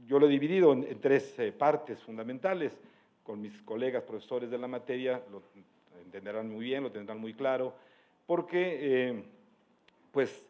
Yo lo he dividido en tres partes fundamentales. Con mis colegas profesores de la materia lo entenderán muy bien, lo tendrán muy claro, porque pues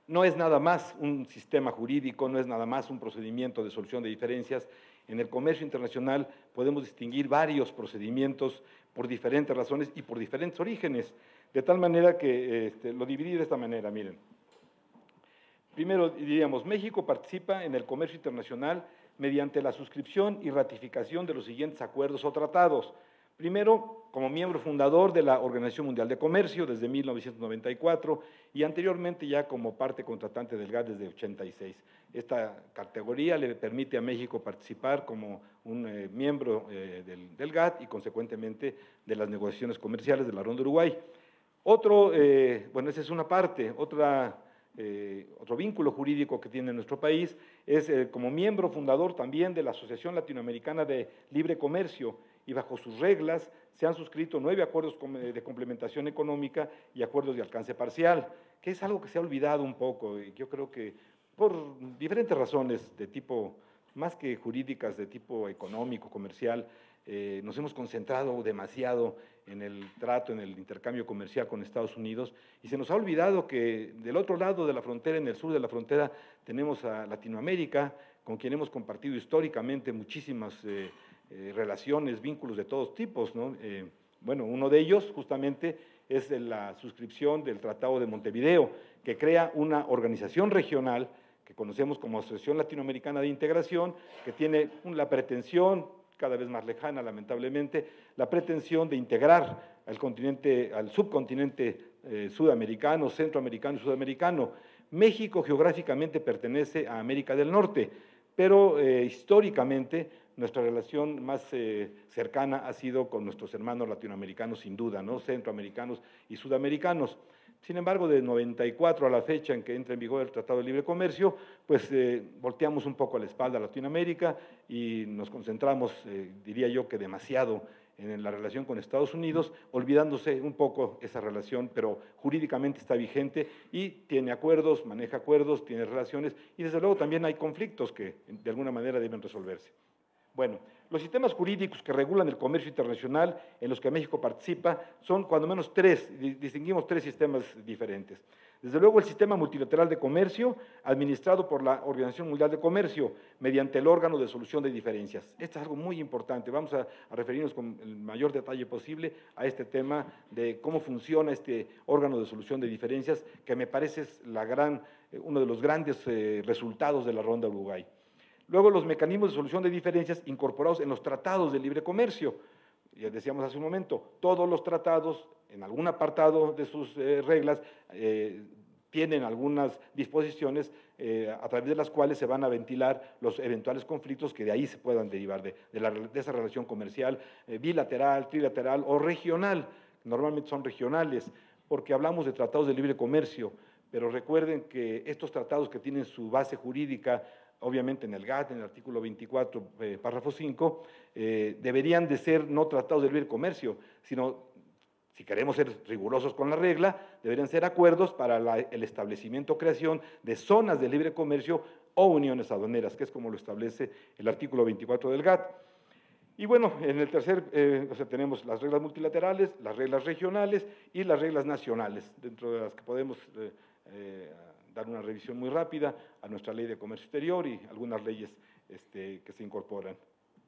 no es nada más un sistema jurídico, no es nada más un procedimiento de solución de diferencias. En el comercio internacional podemos distinguir varios procedimientos por diferentes razones y por diferentes orígenes, de tal manera que lo dividí de esta manera, miren. Primero diríamos, México participa en el comercio internacional mediante la suscripción y ratificación de los siguientes acuerdos o tratados. Primero, como miembro fundador de la Organización Mundial de Comercio desde 1994 y anteriormente ya como parte contratante del GATT desde 86. Esta categoría le permite a México participar como un miembro del GATT y consecuentemente de las negociaciones comerciales de la Ronda de Uruguay. Bueno, esa es una parte, otro vínculo jurídico que tiene nuestro país es como miembro fundador también de la Asociación Latinoamericana de Libre Comercio, y bajo sus reglas se han suscrito 9 acuerdos de complementación económica y acuerdos de alcance parcial, que es algo que se ha olvidado un poco, y yo creo que por diferentes razones de tipo, más que jurídicas, de tipo económico, comercial, nos hemos concentrado demasiado en el trato, en el intercambio comercial con Estados Unidos, y se nos ha olvidado que del otro lado de la frontera, en el sur de la frontera, tenemos a Latinoamérica, con quien hemos compartido históricamente muchísimas relaciones, vínculos de todos tipos, ¿no? Bueno, uno de ellos justamente es la suscripción del Tratado de Montevideo, que crea una organización regional que conocemos como Asociación Latinoamericana de Integración, que tiene la pretensión, cada vez más lejana lamentablemente, la pretensión de integrar al subcontinente sudamericano, centroamericano y sudamericano. México geográficamente pertenece a América del Norte, pero históricamente nuestra relación más cercana ha sido con nuestros hermanos latinoamericanos, sin duda, ¿no? Centroamericanos y sudamericanos. Sin embargo, de 94 a la fecha en que entra en vigor el Tratado de Libre Comercio, pues volteamos un poco a la espalda a Latinoamérica y nos concentramos, diría yo que demasiado, en la relación con Estados Unidos, olvidándose un poco esa relación, pero jurídicamente está vigente y tiene acuerdos, maneja acuerdos, tiene relaciones y desde luego también hay conflictos que de alguna manera deben resolverse. Bueno, los sistemas jurídicos que regulan el comercio internacional en los que México participa son cuando menos tres, distinguimos tres sistemas diferentes. Desde luego el sistema multilateral de comercio, administrado por la Organización Mundial de Comercio, mediante el órgano de solución de diferencias. Esto es algo muy importante, vamos a referirnos con el mayor detalle posible a este tema de cómo funciona este órgano de solución de diferencias, que me parece es uno de los grandes resultados de la Ronda Uruguay. Luego, los mecanismos de solución de diferencias incorporados en los tratados de libre comercio. Ya decíamos hace un momento, todos los tratados, en algún apartado de sus reglas, tienen algunas disposiciones a través de las cuales se van a ventilar los eventuales conflictos que de ahí se puedan derivar de esa relación comercial bilateral, trilateral o regional. Normalmente son regionales, porque hablamos de tratados de libre comercio, pero recuerden que estos tratados que tienen su base jurídica obviamente en el GATT, en el artículo 24, párrafo 5, deberían de ser no tratados de libre comercio, sino, si queremos ser rigurosos con la regla, deberían ser acuerdos para el establecimiento o creación de zonas de libre comercio o uniones aduaneras, que es como lo establece el artículo 24 del GATT. Y bueno, en el tercer, tenemos las reglas multilaterales, las reglas regionales y las reglas nacionales, dentro de las que podemos dar una revisión muy rápida a nuestra ley de comercio exterior y algunas leyes que se incorporan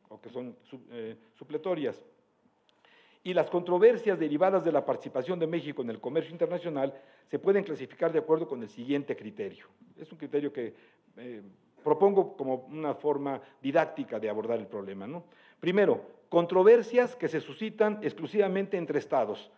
o que son supletorias. Y las controversias derivadas de la participación de México en el comercio internacional se pueden clasificar de acuerdo con el siguiente criterio. Es un criterio que propongo como una forma didáctica de abordar el problema, ¿no? Primero, controversias que se suscitan exclusivamente entre estados.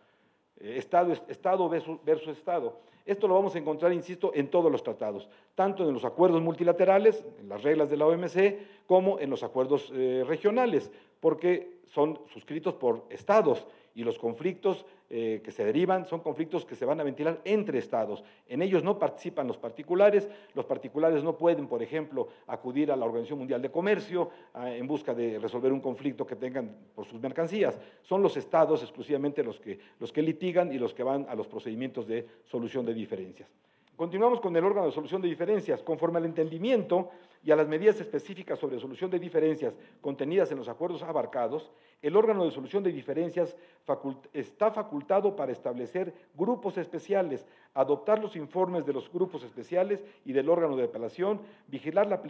Estado versus Estado. Esto lo vamos a encontrar, insisto, en todos los tratados, tanto en los acuerdos multilaterales, en las reglas de la OMC, como en los acuerdos regionales, porque son suscritos por estados y los conflictos que se derivan, son conflictos que se van a ventilar entre estados. En ellos no participan los particulares no pueden, por ejemplo, acudir a la Organización Mundial de Comercio en busca de resolver un conflicto que tengan por sus mercancías. Son los estados exclusivamente los que litigan y los que van a los procedimientos de solución de diferencias. Continuamos con el órgano de solución de diferencias. Conforme al entendimiento y a las medidas específicas sobre solución de diferencias contenidas en los acuerdos abarcados, el órgano de solución de diferencias está facultado para establecer grupos especiales, adoptar los informes de los grupos especiales y del órgano de apelación, vigilar la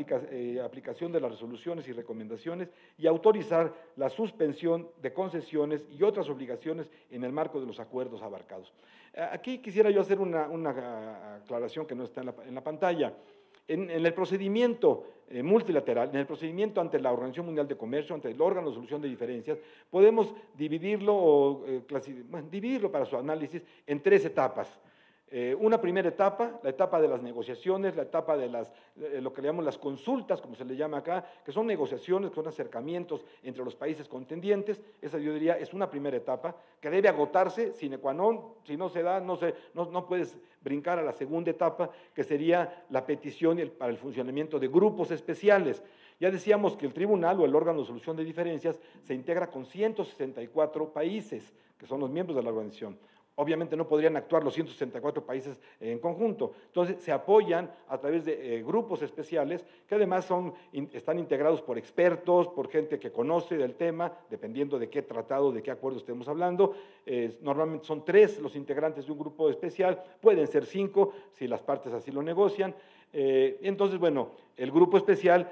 aplicación de las resoluciones y recomendaciones y autorizar la suspensión de concesiones y otras obligaciones en el marco de los acuerdos abarcados. Aquí quisiera yo hacer una aclaración que no está en la pantalla. En el procedimiento multilateral, en el procedimiento ante la Organización Mundial de Comercio, ante el órgano de solución de diferencias, podemos dividirlo para su análisis en 3 etapas. Una primera etapa, la etapa de las negociaciones, la etapa de lo que le llamamos las consultas, como se le llama acá, que son negociaciones, que son acercamientos entre los países contendientes. Esa yo diría es una primera etapa que debe agotarse sine qua non. Si no se da, no puedes brincar a la segunda etapa, que sería la petición para el funcionamiento de grupos especiales. Ya decíamos que el tribunal o el órgano de solución de diferencias se integra con 164 países, que son los miembros de la organización. Obviamente no podrían actuar los 164 países en conjunto. Entonces se apoyan a través de grupos especiales que además están integrados por expertos, por gente que conoce del tema, dependiendo de qué tratado, de qué acuerdo estemos hablando. Normalmente son 3 los integrantes de un grupo especial, pueden ser 5 si las partes así lo negocian. Entonces, bueno, el grupo especial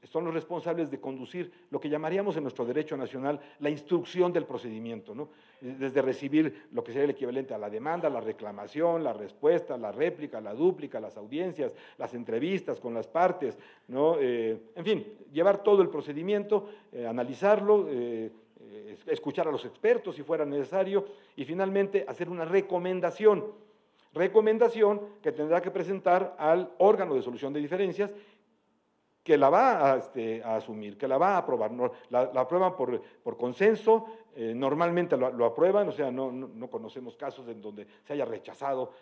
son los responsables de conducir lo que llamaríamos en nuestro derecho nacional la instrucción del procedimiento, ¿no? Desde recibir lo que sería el equivalente a la demanda, la reclamación, la respuesta, la réplica, la dúplica, las audiencias, las entrevistas con las partes, ¿no? En fin, llevar todo el procedimiento, analizarlo, escuchar a los expertos si fuera necesario y finalmente hacer una recomendación que tendrá que presentar al órgano de solución de diferencias, que la va a asumir, que la va a aprobar. La aprueban por consenso, normalmente lo aprueban, o sea, no conocemos casos en donde se haya rechazado.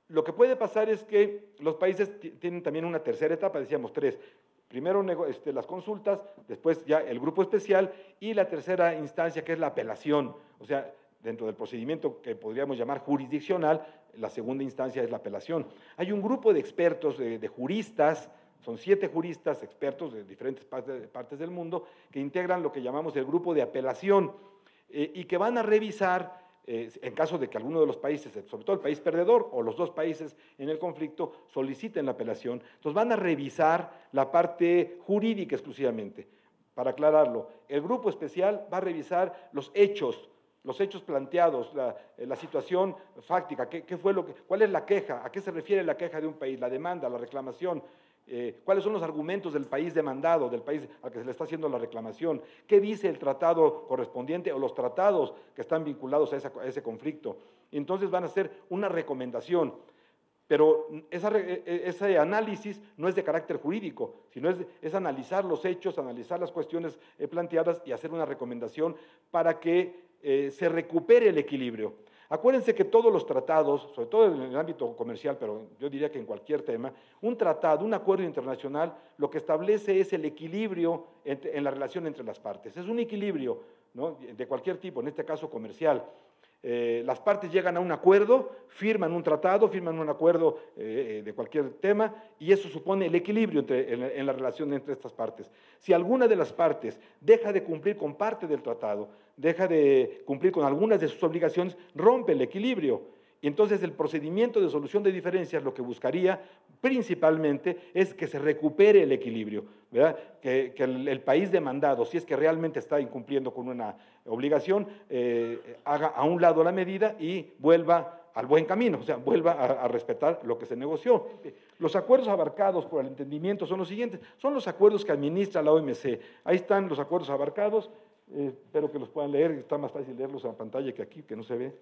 Lo que puede pasar es que los países tienen también una tercera etapa, decíamos 3. Primero las consultas, después ya el grupo especial y la tercera instancia, que es la apelación. O sea, dentro del procedimiento que podríamos llamar jurisdiccional, la segunda instancia es la apelación. Hay un grupo de expertos, de juristas, son 7 juristas expertos de diferentes partes del mundo que integran lo que llamamos el grupo de apelación y que van a revisar, en caso de que alguno de los países, sobre todo el país perdedor o los 2 países en el conflicto, soliciten la apelación. Entonces van a revisar la parte jurídica exclusivamente. Para aclararlo, el grupo especial va a revisar los hechos planteados, la situación fáctica, cuál es la queja, a qué se refiere la queja de un país, la demanda, la reclamación, cuáles son los argumentos del país demandado, del país al que se le está haciendo la reclamación, qué dice el tratado correspondiente o los tratados que están vinculados a ese conflicto. Entonces van a hacer una recomendación, pero ese análisis no es de carácter jurídico, sino es analizar los hechos, analizar las cuestiones planteadas y hacer una recomendación para que se recupere el equilibrio. Acuérdense que todos los tratados, sobre todo en el ámbito comercial, pero yo diría que en cualquier tema, un tratado, un acuerdo internacional, lo que establece es el equilibrio en la relación entre las partes. Es un equilibrio, ¿no?, de cualquier tipo, en este caso comercial. Las partes llegan a un acuerdo, firman un tratado, firman un acuerdo de cualquier tema, y eso supone el equilibrio en la relación entre estas partes. Si alguna de las partes deja de cumplir con parte del tratado, deja de cumplir con algunas de sus obligaciones, rompe el equilibrio. Y entonces el procedimiento de solución de diferencias lo que buscaría principalmente es que se recupere el equilibrio, ¿verdad? Que el país demandado, si es que realmente está incumpliendo con una obligación, haga a un lado la medida y vuelva al buen camino, o sea, vuelva a respetar lo que se negoció. Los acuerdos abarcados por el entendimiento son los siguientes, son los acuerdos que administra la OMC. Ahí están los acuerdos abarcados, espero que los puedan leer, está más fácil leerlos en la pantalla que aquí, que no se ve.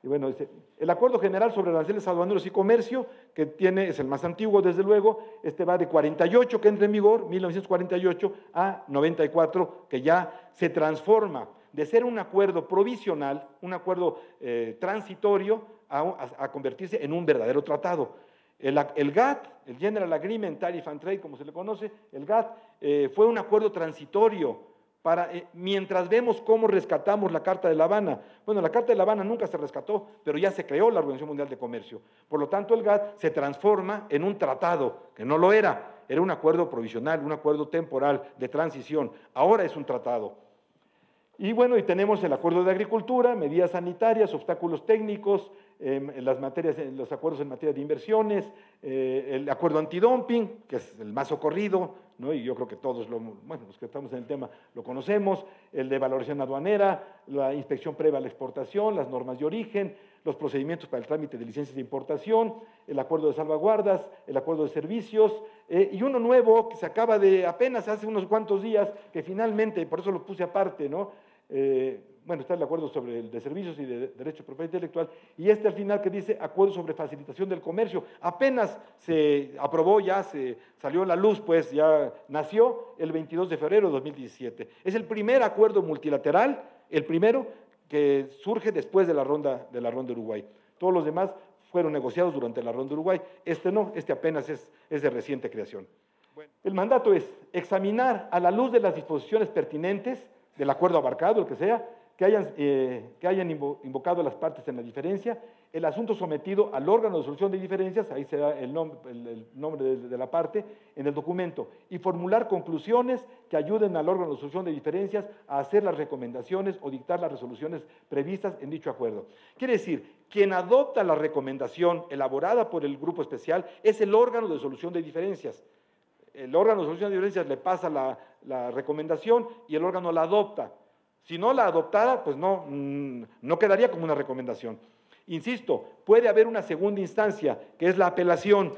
Y bueno, dice, el Acuerdo General sobre Aranceles Aduaneros y Comercio, que es el más antiguo, desde luego, va de 48, que entra en vigor, 1948, a 94, que ya se transforma de ser un acuerdo provisional, un acuerdo transitorio, a convertirse en un verdadero tratado. El GATT, el General Agreement, Tariff and Trade, como se le conoce, el GATT, fue un acuerdo transitorio mientras vemos cómo rescatamos la Carta de La Habana. Bueno, la Carta de La Habana nunca se rescató, pero ya se creó la Organización Mundial de Comercio. Por lo tanto, el GATT se transforma en un tratado, que no lo era un acuerdo provisional, un acuerdo temporal de transición. Ahora es un tratado. Y bueno, y tenemos el acuerdo de agricultura, medidas sanitarias, obstáculos técnicos, los acuerdos en materia de inversiones, el acuerdo antidumping, que es el más socorrido, ¿no? Y yo creo que todos, los que estamos en el tema lo conocemos, el de valoración aduanera, la inspección previa a la exportación, las normas de origen, los procedimientos para el trámite de licencias de importación, el acuerdo de salvaguardas, el acuerdo de servicios, y uno nuevo que se acaba de apenas hace unos cuantos días, que finalmente, por eso lo puse aparte, ¿no? Bueno, está el acuerdo sobre el de servicios y de derecho de propiedad intelectual, y este al final que dice acuerdo sobre facilitación del comercio. Apenas se aprobó, ya se salió a la luz, pues ya nació el 22 de febrero de 2017. Es el primer acuerdo multilateral, el primero que surge después de la ronda Uruguay. Todos los demás fueron negociados durante la ronda Uruguay. Este no, este apenas es de reciente creación. Bueno, el mandato es examinar a la luz de las disposiciones pertinentes del acuerdo abarcado, el que sea, que hayan invocado las partes en la diferencia, el asunto sometido al órgano de solución de diferencias, ahí se da el nombre de la parte, en el documento, y formular conclusiones que ayuden al órgano de solución de diferencias a hacer las recomendaciones o dictar las resoluciones previstas en dicho acuerdo. Quiere decir, quien adopta la recomendación elaborada por el grupo especial es el órgano de solución de diferencias. El órgano de solución de diferencias le pasa la recomendación y el órgano la adopta. Si no la adoptara, pues no quedaría como una recomendación. Insisto, puede haber una segunda instancia, que es la apelación.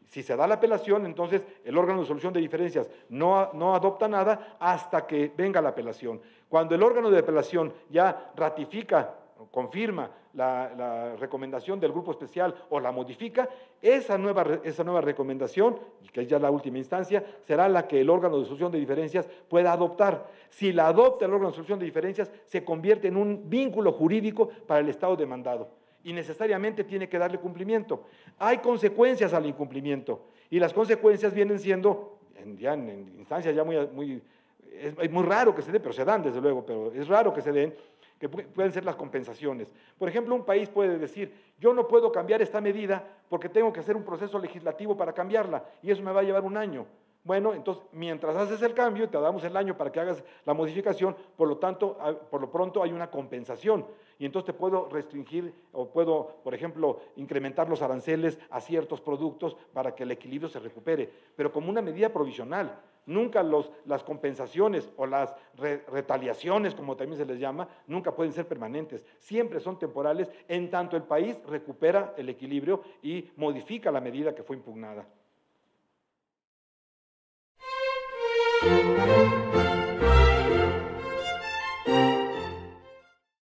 Si se da la apelación, entonces el órgano de solución de diferencias no adopta nada hasta que venga la apelación. Cuando el órgano de apelación ya ratifica, confirma la recomendación del grupo especial o la modifica, esa nueva recomendación, que es ya la última instancia, será la que el órgano de solución de diferencias pueda adoptar. Si la adopta el órgano de solución de diferencias, se convierte en un vínculo jurídico para el Estado demandado y necesariamente tiene que darle cumplimiento. Hay consecuencias al incumplimiento y las consecuencias vienen siendo, en instancias ya es muy raro que se den, pero se dan desde luego, pero es raro que se den, que pueden ser las compensaciones. Por ejemplo, un país puede decir, yo no puedo cambiar esta medida porque tengo que hacer un proceso legislativo para cambiarla y eso me va a llevar un año. Bueno, entonces, mientras haces el cambio, te damos el año para que hagas la modificación, por lo pronto hay una compensación y entonces te puedo restringir o puedo, por ejemplo, incrementar los aranceles a ciertos productos para que el equilibrio se recupere, pero como una medida provisional. Nunca las compensaciones o las retaliaciones, como también se les llama, nunca pueden ser permanentes, siempre son temporales, en tanto el país recupera el equilibrio y modifica la medida que fue impugnada.